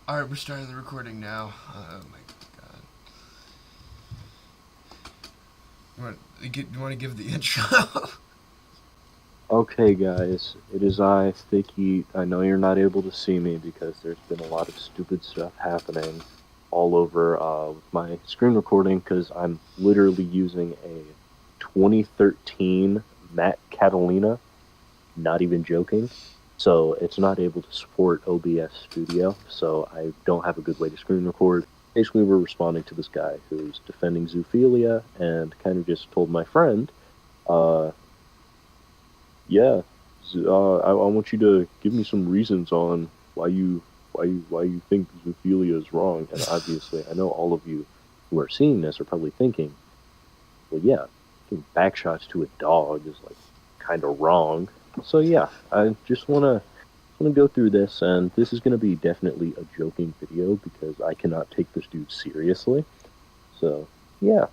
Alright, we're starting the recording now. Oh my god. You want to give the intro? Okay guys, it is I, THICCYeet. I know you're not able to see me because there's been a lot of stupid stuff happening all over with my screen recording because I'm literally using a 2013 Mac Catalina, not even joking. So it's not able to support OBS Studio, so I don't have a good way to screen record. Basically, we're responding to this guy who's defending zoophilia and kind of just told my friend, yeah, I want you to give me some reasons on why you think zoophilia is wrong. And obviously, I know all of you who are seeing this are probably thinking, well, yeah, giving backshots to a dog is like kind of wrong. So yeah, I just wanna go through this, and this is gonna be definitely a joking video because I cannot take this dude seriously. So yeah.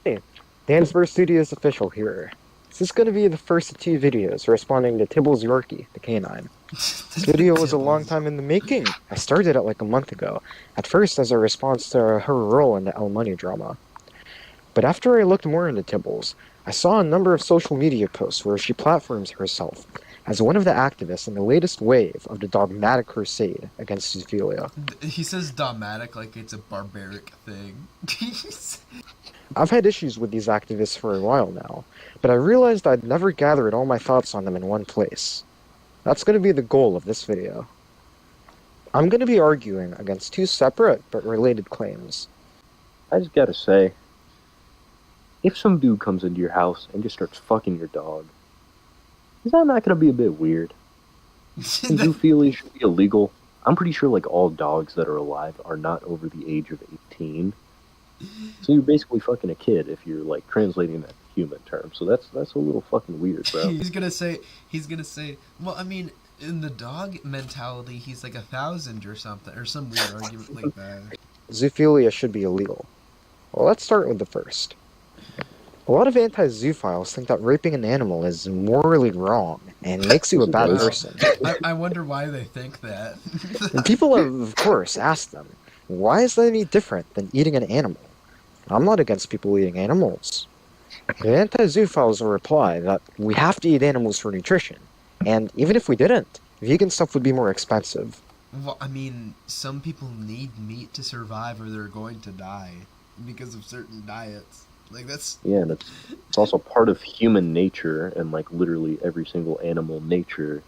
Hey, Dansburst Studios official here. This is going to be the first of two videos responding to Tibble's Yorkie, the canine. This video was a long time in the making. I started it like a month ago, at first as a response to her role in the El Money drama. But after I looked more into Tibbles, I saw a number of social media posts where she platforms herself as one of the activists in the latest wave of the dogmatic crusade against zoophilia. He says dogmatic like it's a barbaric thing. I've had issues with these activists for a while now, but I realized I'd never gathered all my thoughts on them in one place. That's going to be the goal of this video. I'm going to be arguing against two separate but related claims. I just gotta say, if some dude comes into your house and just starts fucking your dog, is that not gonna be a bit weird? Zoophilia should be illegal. I'm pretty sure like all dogs that are alive are not over the age of 18. So you're basically fucking a kid if you're like translating that to human terms. So that's a little fucking weird, bro. He's gonna say, well, I mean, in the dog mentality, he's like 1,000 or something, or some weird argument like that. Zoophilia should be illegal. Well, let's start with the first. A lot of anti-zoophiles think that raping an animal is morally wrong and makes you a bad person. I wonder why they think that. And people have, of course, asked them, why is that any different than eating an animal? I'm not against people eating animals. The anti-zoophiles will reply that we have to eat animals for nutrition, and even if we didn't, vegan stuff would be more expensive. Well, I mean, some people need meat to survive or they're going to die because of certain diets. Like, that's... Yeah, and it's also part of human nature and, like, literally every single animal nature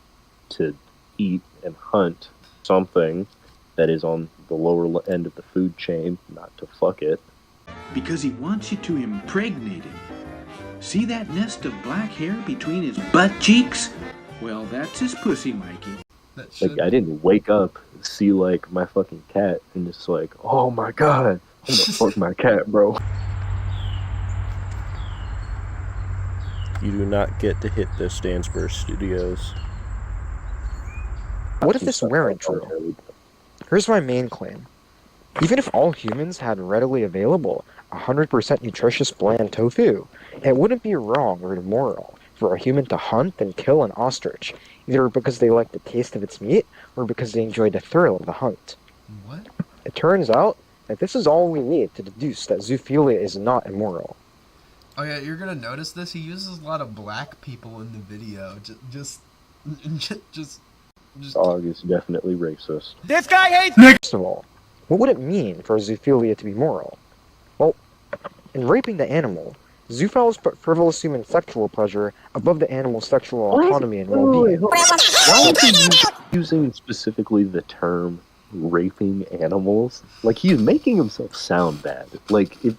to eat and hunt something that is on the lower end of the food chain, not to fuck it. Because he wants you to impregnate him. See that nest of black hair between his butt cheeks? Well, that's his pussy, Mikey. Like, I didn't wake up, see, like, my fucking cat, and just like, oh my god, I'm gonna fuck my cat, bro. You do not get to hit the Dansburst Studios. What if this weren't true? Here's my main claim. Even if all humans had readily available 100% nutritious bland tofu, it wouldn't be wrong or immoral for a human to hunt and kill an ostrich, either because they like the taste of its meat or because they enjoy the thrill of the hunt. What? It turns out that this is all we need to deduce that zoophilia is not immoral. Oh yeah, you're gonna notice this. He uses a lot of black people in the video. Just. Dog is definitely racist. This guy hates. First of all, what would it mean for zoophilia to be moral? Well, in raping the animal, zoophiles put frivolous human sexual pleasure above the animal's sexual autonomy and well-being. Why is he using specifically the term raping animals? Like, he's making himself sound bad. Like, if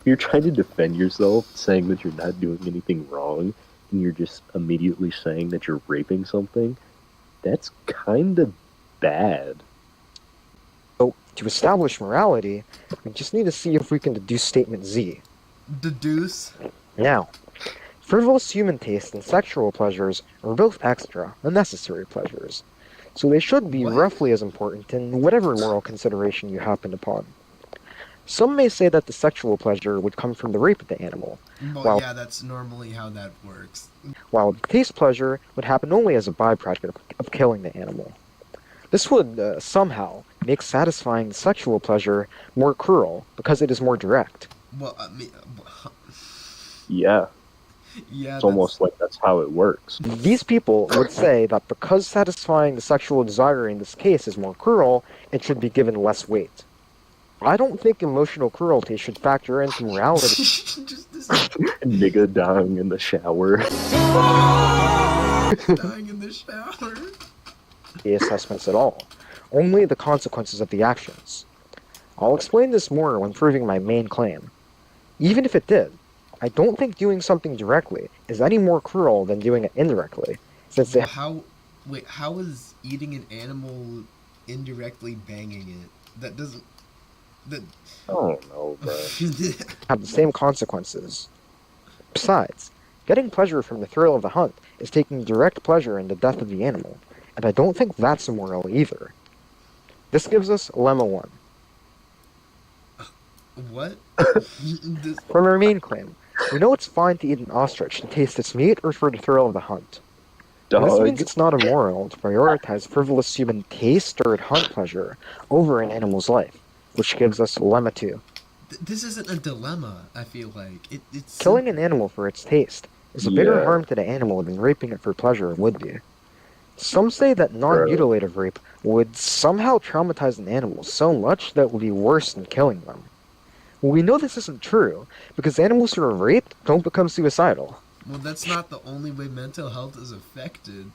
you're trying to defend yourself, saying that you're not doing anything wrong, and you're just immediately saying that you're raping something, that's kind of bad. So, to establish morality, we just need to see if we can deduce statement Z. Deduce? Now, frivolous human taste and sexual pleasures are both extra, unnecessary pleasures. So they should be roughly as important in whatever moral consideration you happen upon. Some may say that the sexual pleasure would come from the rape of the animal. Well, yeah, that's normally how that works. While the taste pleasure would happen only as a byproduct of killing the animal. This would somehow make satisfying sexual pleasure more cruel because it is more direct. Well, I mean, Yeah, yeah, it's almost like that's how it works. These people would say that because satisfying the sexual desire in this case is more cruel, it should be given less weight. I don't think emotional cruelty should factor into morality just this Nigga dying in the shower. dying in the shower. assessments at all, only the consequences of the actions. I'll explain this more when proving my main claim. Even if it did, I don't think doing something directly is any more cruel than doing it indirectly, since Well, they how is eating an animal indirectly banging it? That doesn't. That. I don't know, bro. have the same consequences. Besides, getting pleasure from the thrill of the hunt is taking direct pleasure in the death of the animal, and I don't think that's immoral either. This gives us Lemma 1. What? This, From our main claim, we know it's fine to eat an ostrich to taste its meat or for the thrill of the hunt. This means Dog. it's not immoral to prioritize frivolous human taste or hunt pleasure over an animal's life, which gives us Lemma 2. this isn't a dilemma. I feel like it's Killing an animal for its taste is a bigger Yeah. harm to the animal than raping it for pleasure would be. Some say that non-mutilative rape would somehow traumatize an animal so much that it would be worse than killing them. We know this isn't true, because animals who are raped don't become suicidal. Well, that's not the only way mental health is affected.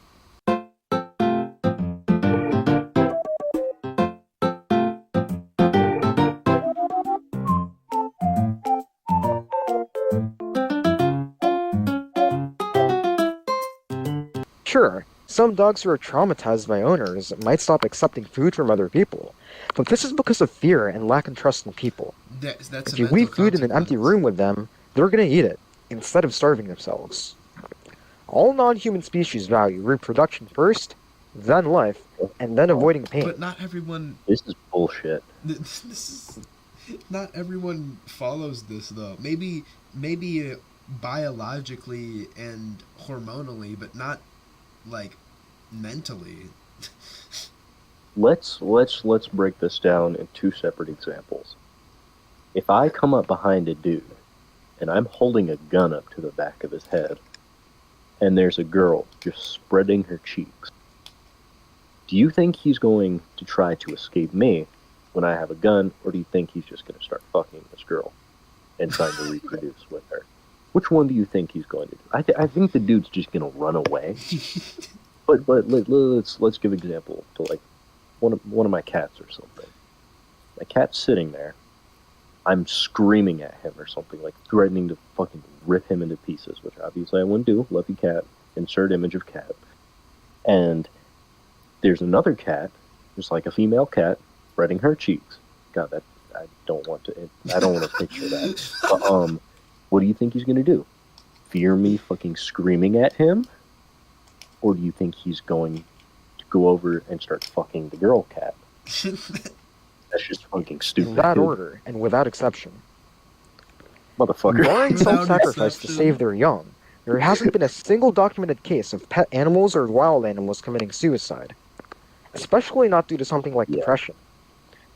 Sure, some dogs who are traumatized by owners might stop accepting food from other people, but this is because of fear and lack of trust in people. That's If a you mental leave food in an empty consequence. room with them, they're gonna eat it, instead of starving themselves. All non-human species value reproduction first, then life, and then avoiding pain. But not everyone. This is bullshit. This is not everyone follows this though. Maybe biologically and hormonally, but not like mentally. Let's break this down in two separate examples. If I come up behind a dude and I'm holding a gun up to the back of his head and there's a girl just spreading her cheeks, do you think he's going to try to escape me when I have a gun, or do you think he's just going to start fucking this girl and trying to reproduce with her? Which one do you think he's going to do? I think the dude's just going to run away. But let's give example to like one of my cats or something. My cat's sitting there. I'm screaming at him or something, like threatening to fucking rip him into pieces, which obviously I wouldn't do. Love you, cat. Insert image of cat. And there's another cat, just like a female cat, spreading her cheeks. God, that I don't want to picture that. But, what do you think he's gonna do? Fear me fucking screaming at him? Or do you think he's going to go over and start fucking the girl cat? That's just fucking stupid. In that order, and without exception. Motherfucker. Barring Without self-sacrifice to exception. save their young, there hasn't been a single documented case of pet animals or wild animals committing suicide. Especially not due to something like Yeah. depression.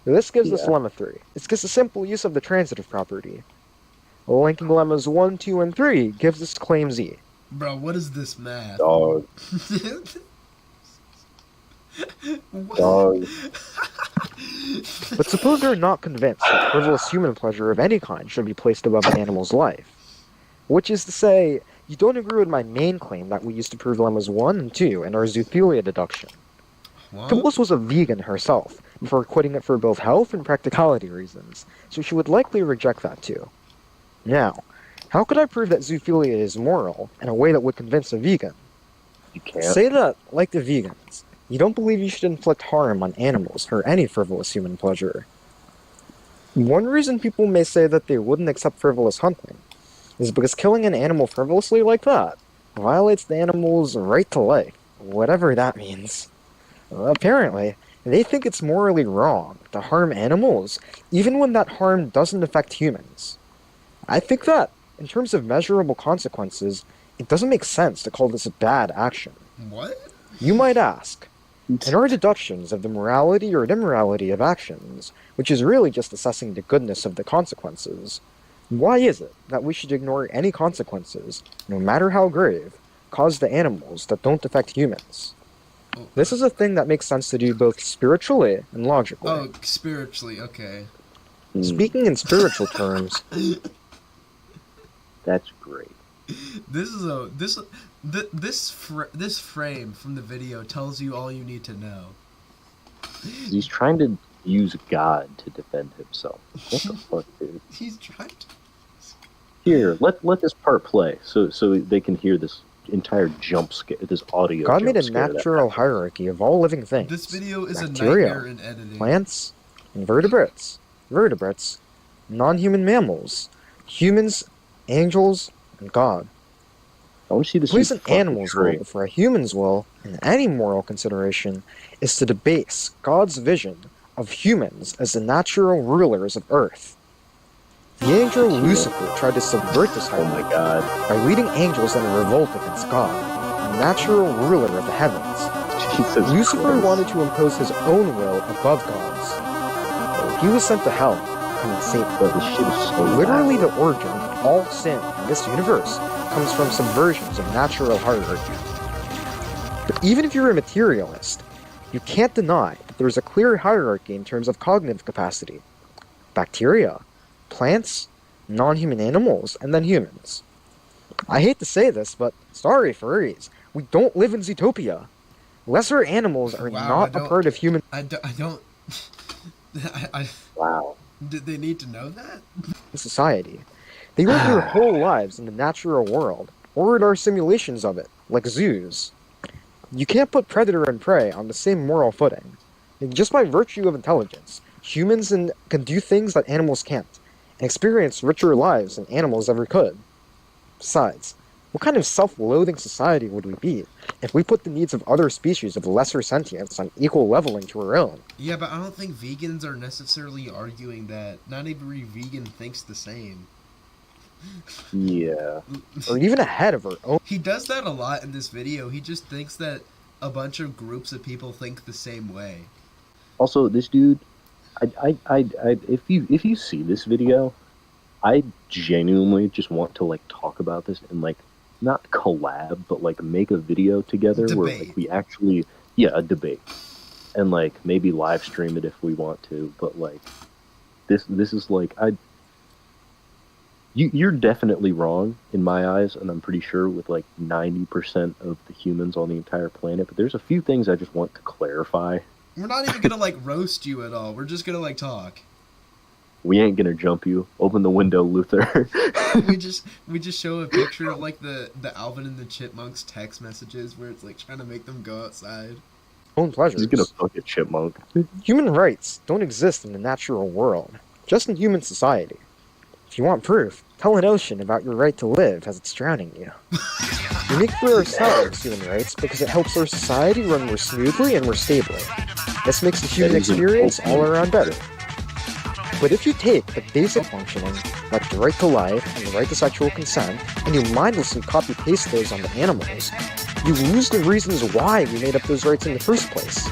This gives us Yeah. lemma 3. It's just a simple use of the transitive property. Linking lemmas 1, 2, and 3 gives us claim Z. Bro, what is this math? Dog. What? Dog. But suppose you're not convinced that frivolous human pleasure of any kind should be placed above an animal's life. Which is to say, you don't agree with my main claim that we used to prove lemmas 1 and 2 in our Zoophilia deduction. What? Phyllis was a vegan herself, before quitting it for both health and practicality reasons, so she would likely reject that too. Now, how could I prove that zoophilia is moral in a way that would convince a vegan? You can't. Say that, like the vegans, you don't believe you should inflict harm on animals for any frivolous human pleasure. One reason people may say that they wouldn't accept frivolous hunting is because killing an animal frivolously like that violates the animal's right to life, whatever that means. Apparently, they think it's morally wrong to harm animals, even when that harm doesn't affect humans. I think that, in terms of measurable consequences, it doesn't make sense to call this a bad action. What? You might ask, and our deductions of the morality or immorality of actions, which is really just assessing the goodness of the consequences. Why is it that we should ignore any consequences, no matter how grave, caused to animals that don't affect humans? This is a thing that makes sense to do both spiritually and logically. Oh, spiritually, okay. Speaking in spiritual terms, That's great. This frame from the video tells you all you need to know. He's trying to use God to defend himself. What the fuck, dude? He's trying to. Here, let this part play so they can hear this entire jump scare, this audio. God made a jump scare that natural happens. hierarchy of all living things. This video is Bacteria, a nightmare in editing. plants, invertebrates, vertebrates, non-human mammals, humans, angels, and God. I want to see this. Place an fucking animal's will tree. before a human's will in any moral consideration is to debase God's vision of humans as the natural rulers of Earth. The angel Lucifer tried to subvert this Oh my hierarchy god. by leading angels in a revolt against God, the natural ruler of the heavens. Jesus Lucifer Christ. wanted to impose his own will above God's. He was sent to hell, becoming Satan. But this shit is so Literally, bad. the origin of all sin in this universe comes from subversions of natural hierarchy. But even if you're a materialist, you can't deny that there's a clear hierarchy in terms of cognitive capacity. Bacteria, plants, non-human animals, and then humans. I hate to say this, but sorry, furries, we don't live in Zootopia. Lesser animals are Wow, not a part of human I don't. Wow. Did they need to know that? society. They live their whole lives in the natural world, or in our simulations of it, like zoos. You can't put predator and prey on the same moral footing. Just by virtue of intelligence, humans can do things that animals can't, and experience richer lives than animals ever could. Besides, what kind of self-loathing society would we be if we put the needs of other species of lesser sentience on equal leveling to our own? Yeah, but I don't think vegans are necessarily arguing that. Not every vegan thinks the same. Yeah. Or even ahead of our own. He does that a lot in this video. He just thinks that a bunch of groups of people think the same way. Also, this dude, if you see this video, I genuinely just want to like talk about this and like not collab, but like make a video together where Debate. like we actually, a debate, and like maybe live stream it if we want to. But like this is like you're definitely wrong in my eyes, and I'm pretty sure with like 90% of the humans on the entire planet. But there's a few things I just want to clarify. We're not even gonna like roast you at all. We're just gonna like talk. We ain't gonna jump you. Open the window, Luther. we just show a picture of like the Alvin and the Chipmunks text messages where it's like trying to make them go outside. Own pleasures. He's gonna fuck a chipmunk. Human rights don't exist in the natural world, just in human society. If you want proof, tell an ocean about your right to live as it's drowning you. We make for ourselves human rights because it helps our society run more smoothly and more stably. This makes the human That is experience important. all around better. But if you take the basic functioning, like the right to life and the right to sexual consent, and you mindlessly copy-paste those onto animals, you lose the reasons why we made up those rights in the first place.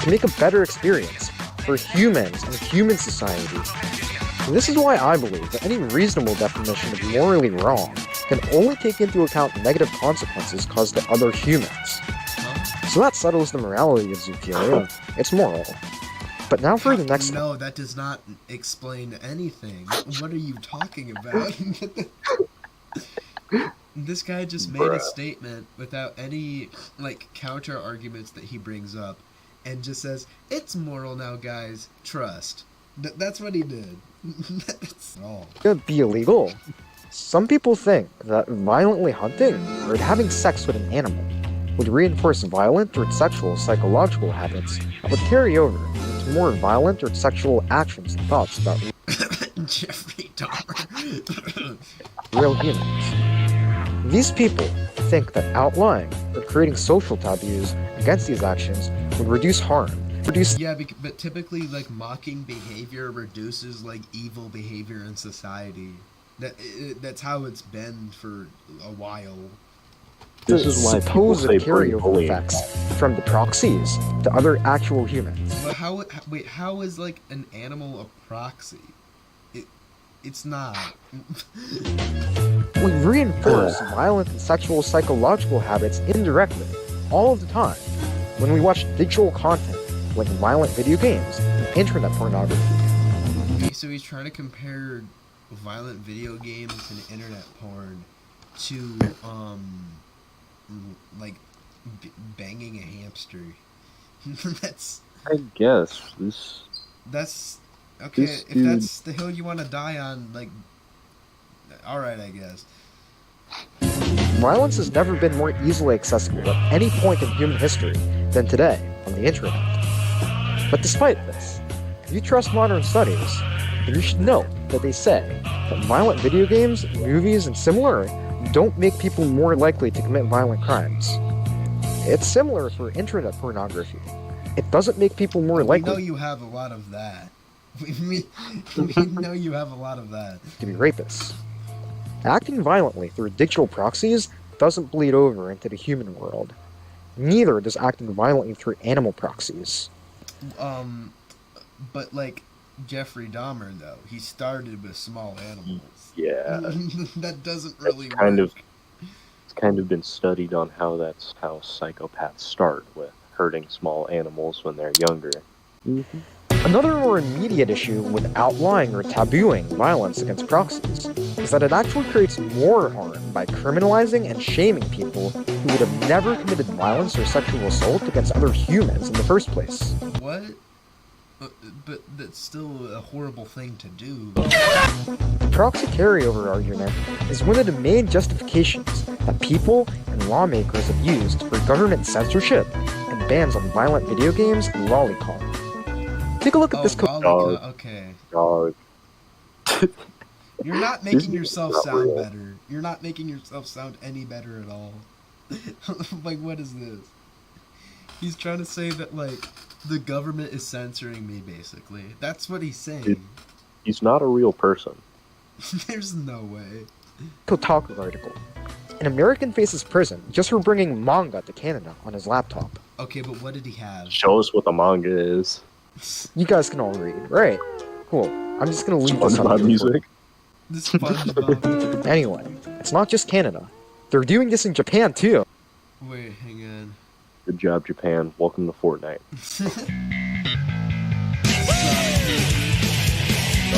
To make a better experience for humans and human society. And this is why I believe that any reasonable definition of morally wrong can only take into account negative consequences caused to other humans. So that settles the morality of Zoophilia. It's moral. But now for the next one. No, that does not explain anything. What are you talking about? This guy just made a statement without any like counter arguments that he brings up, and just says it's moral now, guys. Trust. That's what he did. That's all. Could be illegal. Some people think that violently hunting or having sex with an animal would reinforce violent or sexual psychological habits that would carry over to more violent or sexual actions and thoughts about Jeffrey Dahmer. real humans. These people think that outlying or creating social taboos against these actions would reduce harm. Yeah, but typically, like, mocking behavior reduces, like, evil behavior in society. That's how it's been for a while. This is why people supposed say carryover bullying. effects from the proxies to other actual humans. But how is like an animal a proxy? It's not. We reinforce violent and sexual psychological habits indirectly, all of the time, when we watch digital content like violent video games and internet pornography. Okay, so he's trying to compare violent video games and internet porn to like banging a hamster. That's I guess that's okay. This If dude- that's the hill you want to die on, like, all right, I guess. Violence has never been more easily accessible at any point in human history than today on the internet. But despite this, if you trust modern studies, then you should know that they say that violent video games, movies, and similar don't make people more likely to commit violent crimes. It's similar for internet pornography. It doesn't make people more We know likely you have a lot of that. We know you have a lot of that. to be rapists. Acting violently through digital proxies doesn't bleed over into the human world. Neither does acting violently through animal proxies. But like Jeffrey Dahmer, though, he started with small animals. yeah. That doesn't really That's kind work. It's kind of been studied on how that's how psychopaths start, with hurting small animals when they're younger. Another more immediate issue with outlawing or tabooing violence against proxies is that it actually creates more harm by criminalizing and shaming people who would have never committed violence or sexual assault against other humans in the first place. What? But that's still a horrible thing to do. The proxy carryover argument is one of the main justifications that people and lawmakers have used for government censorship and bans on violent video games and lolicon. Take a look at this code. Lolicon, okay. Dog. You're not This making is yourself not sound real. better. You're not making yourself sound any better at all. Like, what is this? He's trying to say that, like, the government is censoring me, basically. That's what he's saying. He's not a real person. There's no way. Kotaku article. An American faces prison just for bringing manga to Canada on his laptop. Okay, but what did he have? Show us what the manga is. You guys can all read, right? Cool. I'm just gonna leave this up SpongeBob here music. The SpongeBob. Anyway, it's not just Canada. They're doing this in Japan too. Wait, hang on. Good job, Japan. Welcome to Fortnite.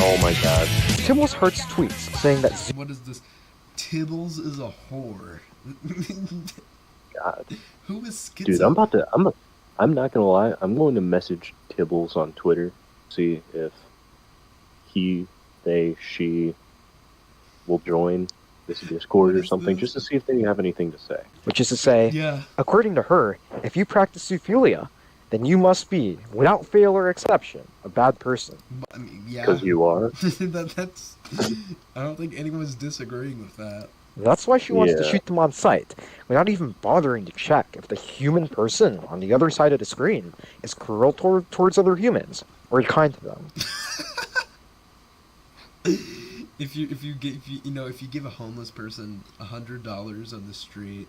Oh my god. Tibbles Hearts tweets saying that What is this? Tibbles is a whore. God. Who is schizo? Dude, I'm not gonna lie, I'm going to message Tibbles on Twitter, see if he, they, she will join this Discord What or is something, this? just to see if they have anything to say. which is to say, Yeah. according to her, if you practice zoophilia, then you must be, without fail or exception, a bad person. I mean, yeah. Because you are. that's. I don't think anyone's disagreeing with that. That's why she wants to Yeah. shoot them on sight, without even bothering to check if the human person on the other side of the screen is cruel towards other humans, or kind to them. If you give a homeless person $100 on the street,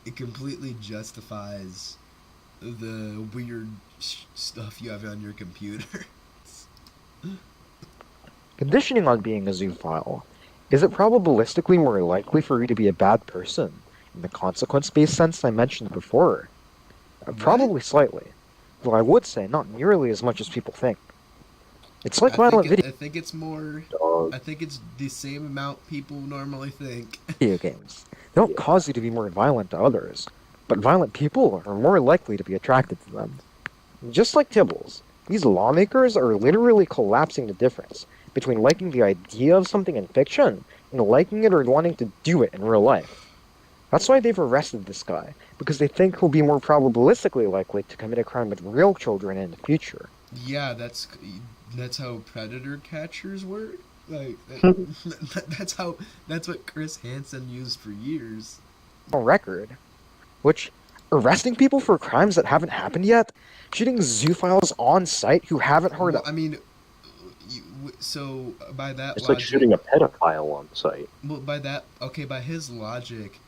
it completely justifies the weird stuff you have on your computer. Conditioning on being a zoophile, is it probabilistically more likely for you to be a bad person, in the consequence-based sense I mentioned before? Probably slightly, though I would say not nearly as much as people think. It's like violent I think it's more. Dog. I think it's the same amount people normally think. video games. They don't cause you to be more violent to others, but violent people are more likely to be attracted to them. Just like Tibbles, these lawmakers are literally collapsing the difference between liking the idea of something in fiction and liking it or wanting to do it in real life. That's why they've arrested this guy, because they think he'll be more probabilistically likely to commit a crime with real children in the future. Yeah, that's how predator catchers work. Like that's what Chris Hansen used for years. On record, which arresting people for crimes that haven't happened yet, shooting zoophiles on site who haven't heard Well, I mean, so by that It's logic, like shooting a pedophile on site. well, by his logic,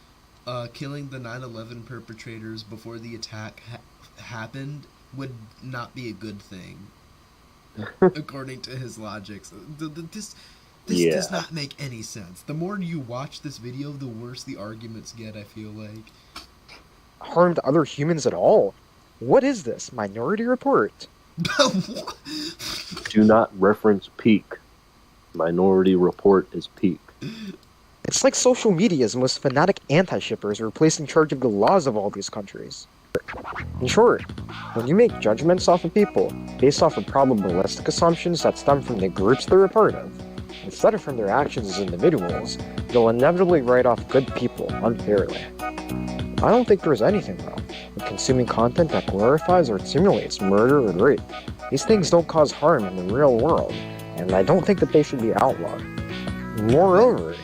killing the 9/11 perpetrators before the attack happened would not be a good thing, according to his logics. This does not make any sense. The more you watch this video, the worse the arguments get, I feel like. Harmed other humans at all? What is this? Minority Report? Do not reference peak. Minority Report is peak. It's like social media's most fanatic anti-shippers are placed in charge of the laws of all these countries. In short, when you make judgments off of people based off of probabilistic assumptions that stem from the groups they're a part of, instead of from their actions as individuals, you'll inevitably write off good people unfairly. I don't think there's anything wrong with consuming content that glorifies or simulates murder or rape. These things don't cause harm in the real world, and I don't think that they should be outlawed. Moreover,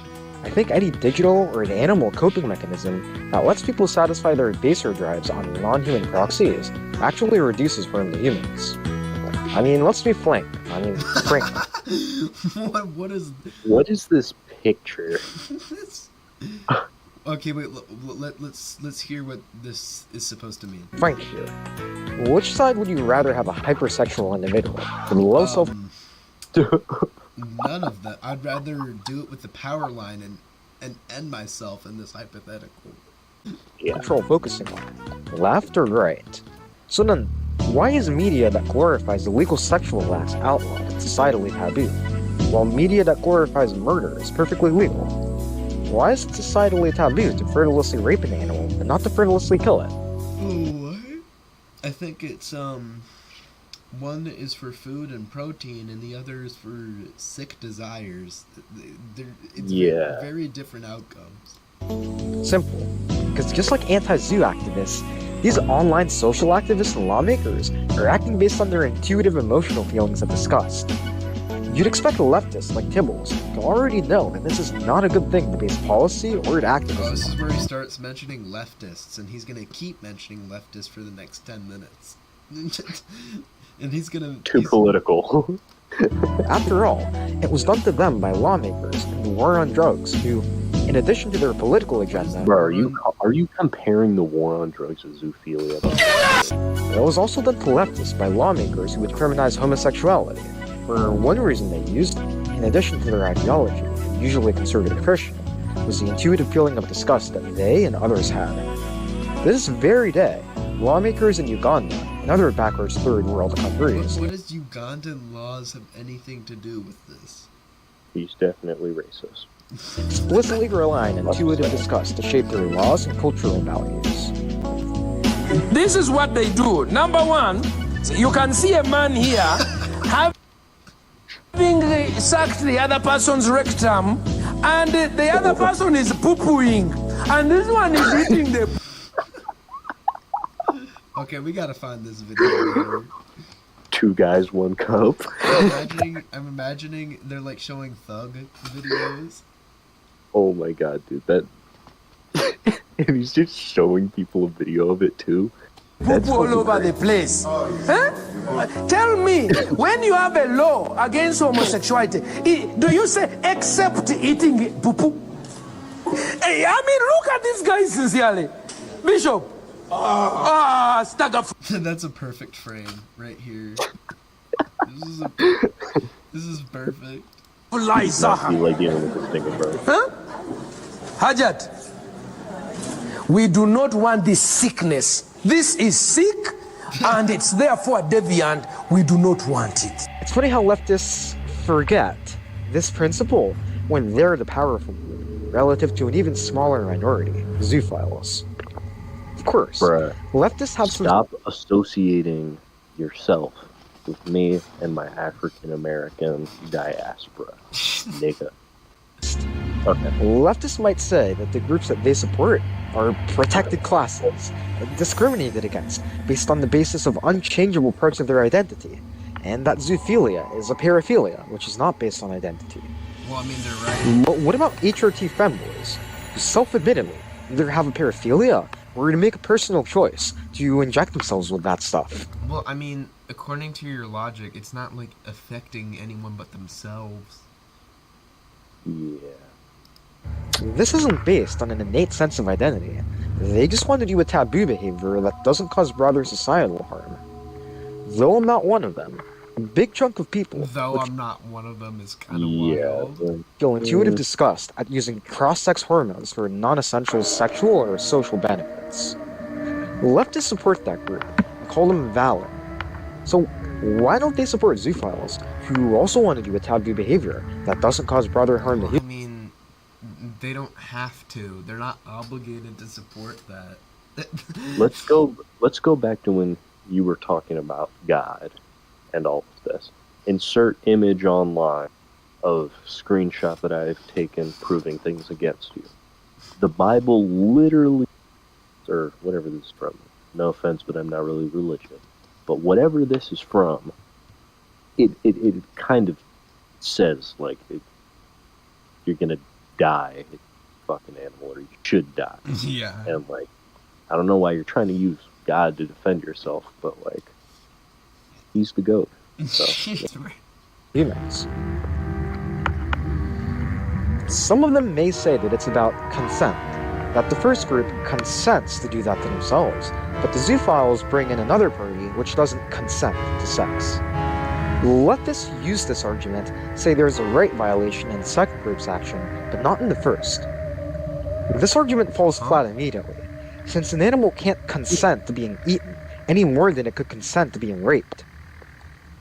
I think any digital or an animal coping mechanism that lets people satisfy their baser drives on non-human proxies actually reduces harm to humans. I mean, let's be frank. What is this picture? Okay, wait. Let's hear what this is supposed to mean. Frank here. Which side would you rather have a hypersexual individual? The low self. None of that. I'd rather do it with the power line and end myself in this hypothetical. Control focusing on left or right. So then, why is media that glorifies illegal sexual acts outlawed and societally taboo, while media that glorifies murder is perfectly legal? Why is it societally taboo to frivolously rape an animal and not to frivolously kill it? What? I think it's one is for food and protein, and the other is for sick desires. It's very different outcomes. Simple. Because just like anti-zoo activists, these online social activists and lawmakers are acting based on their intuitive emotional feelings of disgust. You'd expect leftists like Tibbles to already know that this is not a good thing to base policy or to activism. This is where he starts mentioning leftists, and he's going to keep mentioning leftists for the next 10 minutes. And he's gonna... Too political. After all, it was done to them by lawmakers in the war on drugs who, in addition to their political agenda... Bro, are you comparing the war on drugs with zoophilia? It was also done to leftists by lawmakers who would criminalize homosexuality, for one reason they used, in addition to their ideology, usually conservative Christian, was the intuitive feeling of disgust that they and others had. This very day, lawmakers in Uganda and other backwards third world countries... What does Ugandan laws have anything to do with this? He's definitely racist. ...explicitly rely on intuitive disgust to shape their laws and cultural values. This is what they do. Number one, you can see a man here having sucked the other person's rectum, and the other person is poo-pooing, and this one is eating the... Okay, we gotta find this video. Two guys, one cup. I'm imagining they're like showing thug videos. Oh my god, dude, that... and he's just showing people a video of it too. That's all over the place. Huh? Tell me, when you have a law against homosexuality, do you say except eating poo-poo? Hey, I mean, look at this guy sincerely. Bishop. That's a perfect frame right here. This is perfect. You like dealing with this thing, bro. Huh? Hajat, we do not want this sickness. This is sick, and it's therefore deviant. We do not want it. It's funny how leftists forget this principle when they're the powerful group, relative to an even smaller minority, zoophiles. Of course, Bruh, leftists have stop associating yourself with me and my African American diaspora, nigga. Okay. Leftists might say that the groups that they support are protected classes, discriminated against based on the basis of unchangeable parts of their identity, and that zoophilia is a paraphilia, which is not based on identity. Well, I mean, they're right. But what about HRT femboys, who self-admittedly either have a paraphilia or to make a personal choice to inject themselves with that stuff? Well, I mean, according to your logic, it's not like affecting anyone but themselves. Yeah. This isn't based on an innate sense of identity. They just want to do a taboo behavior that doesn't cause broader societal harm. Though I'm not one of them, a big chunk of people Though I'm not one of them is kind of wild. feel intuitive disgust at using cross-sex hormones for non-essential sexual or social benefits. Leftists support that group and call them valid. So why don't they support zoophiles, who also want to do a taboo behavior that doesn't cause broader harm to I humans? mean, they don't have to. They're not obligated to support that. Let's go back to when you were talking about God and all of this. Insert image online of screenshot that I've taken proving things against you. The Bible literally, or whatever this is from, no offense, but I'm not really religious, but whatever this is from, it kind of says, like, you're gonna die, fucking animal, or you should die. Yeah. And, like, I don't know why you're trying to use God to defend yourself, but, like, he's the GOAT. So, Humans. Some of them may say that it's about consent, that the first group consents to do that to themselves, but the zoophiles bring in another party which doesn't consent to sex. Leftists use this argument, say there's a right violation in the second group's action, but not in the first. This argument falls flat immediately, since an animal can't consent to being eaten any more than it could consent to being raped.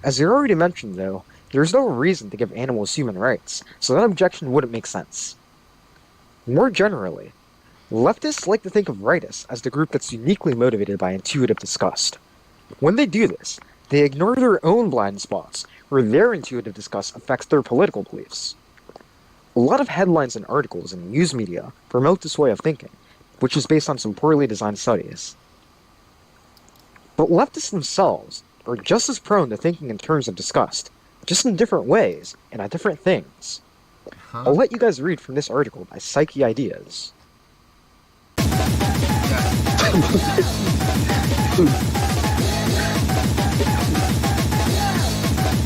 As you already mentioned, though, there's no reason to give animals human rights, so that objection wouldn't make sense. More generally, leftists like to think of rightists as the group that's uniquely motivated by intuitive disgust. When they do this, they ignore their own blind spots, where their intuitive disgust affects their political beliefs. A lot of headlines and articles in news media promote this way of thinking, which is based on some poorly designed studies. But leftists themselves are just as prone to thinking in terms of disgust, just in different ways and at different things. I'll let you guys read from this article by THICCYeet.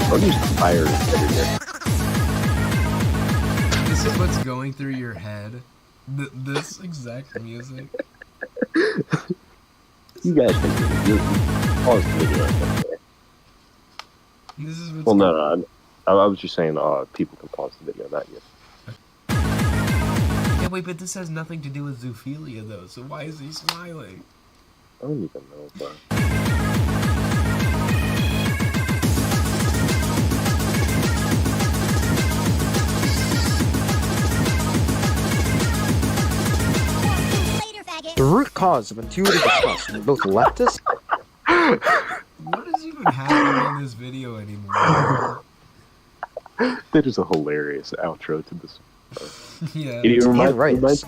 I'm just tired everywhere. This is what's going through your head. This exact music. You guys can pause the video. Okay. This is what's Well, no. I was just saying, people can pause the video, not you. Yeah, wait, but this has nothing to do with zoophilia, though. So why is he smiling? I don't even know, but. The root cause of intuitive disgust in both leftists. What is even happening in this video anymore? That is a hilarious outro to this. Yeah. It reminds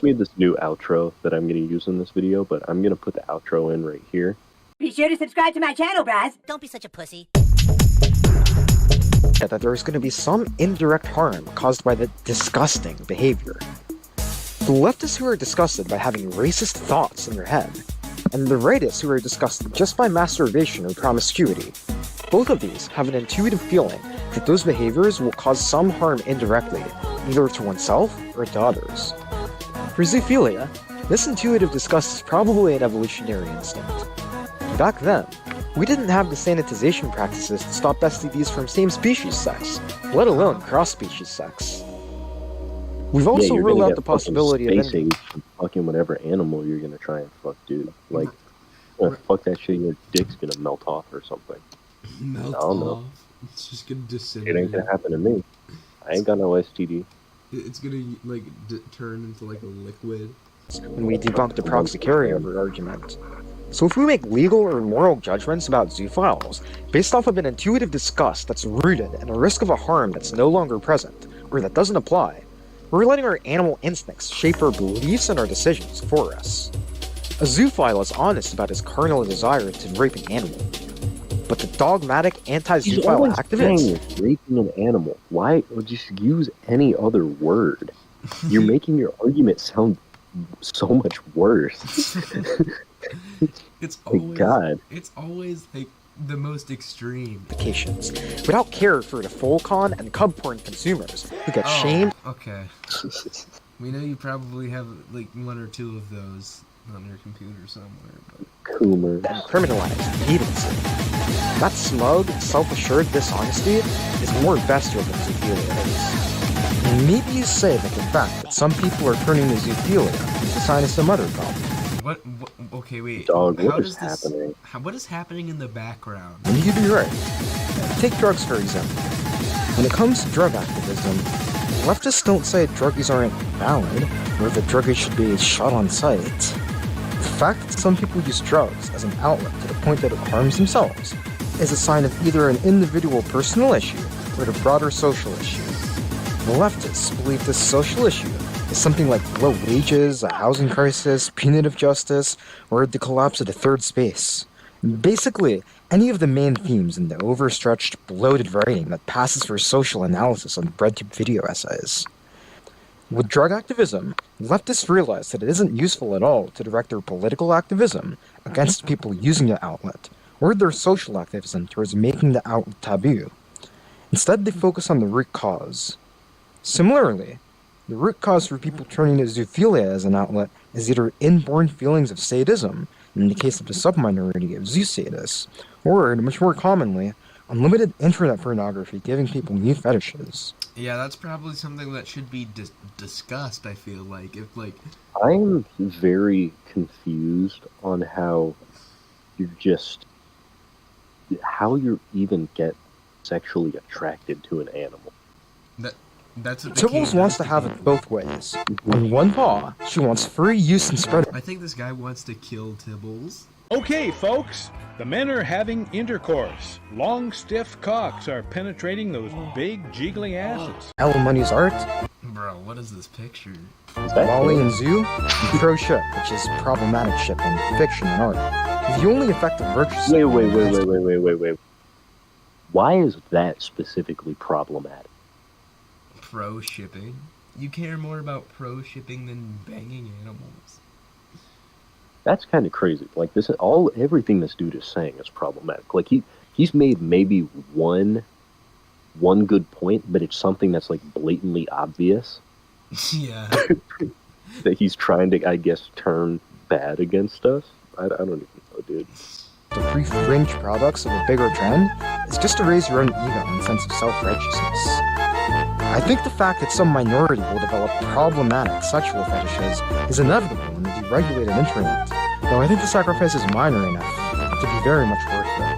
me of this new outro that I'm going to use in this video, but I'm going to put the outro in right here. Be sure to subscribe to my channel, Braz. Don't be such a pussy. That there's going to be some indirect harm caused by the disgusting behavior. The leftists who are disgusted by having racist thoughts in their head, and the rightists who are disgusted just by masturbation or promiscuity. Both of these have an intuitive feeling that those behaviors will cause some harm indirectly, either to oneself or to others. For zoophilia, this intuitive disgust is probably an evolutionary instinct. Back then, we didn't have the sanitization practices to stop STDs from same-species sex, let alone cross-species sex. We've also ruled out the possibility of spacing from fucking whatever animal you're gonna try and fuck, dude. Like, fuck that shit, your dick's gonna melt off or something. Melt I don't know. off. It's just gonna disintegrate. It ain't gonna happen to me. I ain't got no STD. It's gonna like turn into like a liquid. When we debunk the proxy carryover argument. So if we make legal or moral judgments about zoophiles based off of an intuitive disgust that's rooted in a risk of a harm that's no longer present, or that doesn't apply, we're letting our animal instincts shape our beliefs and our decisions for us. A zoophile is honest about his carnal desire to rape an animal. But the dogmatic anti-zoophile activists... raping an animal. Why? Or just use any other word. You're making your argument sound so much worse. It's always, God. It's always like the most extreme. Applications, without care for the full con and cub porn consumers who get shamed. Okay. We know you probably have like one or two of those on your computer somewhere, but... And criminalized needlessly. That smug, self-assured dishonesty is more bestial than zoophilia is. And maybe you say that the fact that some people are turning to zoophilia is a sign of some other problem. What okay, wait. Dog, How what does is this, happening? What is happening in the background? And you'd be right. Take drugs, for example. When it comes to drug activism, leftists don't say druggies aren't valid, or that druggies should be shot on sight. The fact that some people use drugs as an outlet to the point that it harms themselves is a sign of either an individual personal issue or the broader social issue. The leftists believe this social issue is something like low wages, a housing crisis, punitive justice, or the collapse of the third space. Basically, any of the main themes in the overstretched, bloated writing that passes for social analysis on BreadTube video essays. With drug activism, leftists realize that it isn't useful at all to direct their political activism against people using the outlet, or their social activism towards making the outlet taboo. Instead, they focus on the root cause. Similarly, the root cause for people turning to zoophilia as an outlet is either inborn feelings of sadism, in the case of the subminority of zoosadists, or, much more commonly, unlimited internet pornography giving people new fetishes. Yeah, that's probably something that should be discussed, I feel like. If, like... I'm very confused on how you even get sexually attracted to an animal. That's what Tibbles wants to have it both ways. On one paw, she wants free use and spread. I think this guy wants to kill Tibbles. Okay, folks, the men are having intercourse. Long, stiff cocks are penetrating those big, jiggly asses. Money's art, Bro, what is this picture? Wally and Zoo, and pro-ship, which is problematic shipping, fiction, and art. The only effective virtues... Wait. Why is that specifically problematic? Pro-shipping? You care more about pro-shipping than banging animals. That's kind of crazy. Like, everything this dude is saying is problematic. Like, he's made maybe one good point, but it's something that's like blatantly obvious. Yeah. That he's trying to, I guess, turn bad against us. I don't even know, dude. The pre-fringe products of a bigger trend is just to raise your own ego and sense of self-righteousness. I think the fact that some minority will develop problematic sexual fetishes is inevitable in the deregulated internet, though I think the sacrifice is minor enough to be very much worth it.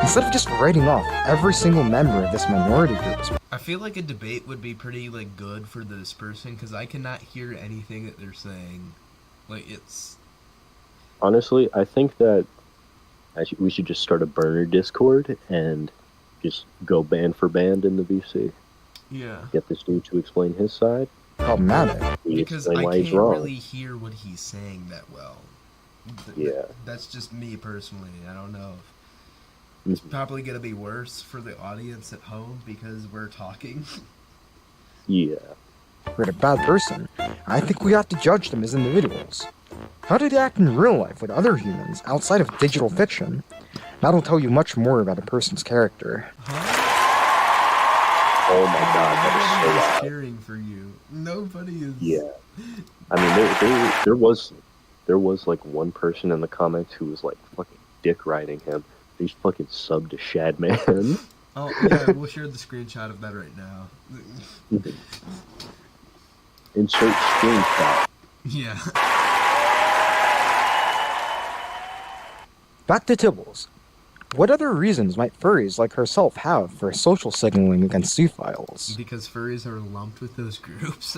Instead of just writing off every single member of this minority group. I feel like a debate would be pretty, like, good for this person, because I cannot hear anything that they're saying. Like, it's... Honestly, I think that we should just start a burner Discord and just go band for band in the VC. Yeah. Get this dude to explain his side. Problematic. Because I can't really hear what he's saying that well. Yeah. That's just me personally. I don't know. It's probably going to be worse for the audience at home because we're talking. Yeah. For a bad person, I think we have to judge them as individuals. How do they act in real life with other humans outside of digital fiction? That'll tell you much more about a person's character. Oh my god, that is so loud. Cheering for you. Nobody is... Yeah. I mean, there was like one person in the comments who was like fucking dick riding him. He's fucking subbed to Shadman. Oh, yeah, we'll share the screenshot of that right now. Insert screenshot. Yeah. Back to Tibbles. What other reasons might furries like herself have for social signaling against zoophiles? Because furries are lumped with those groups.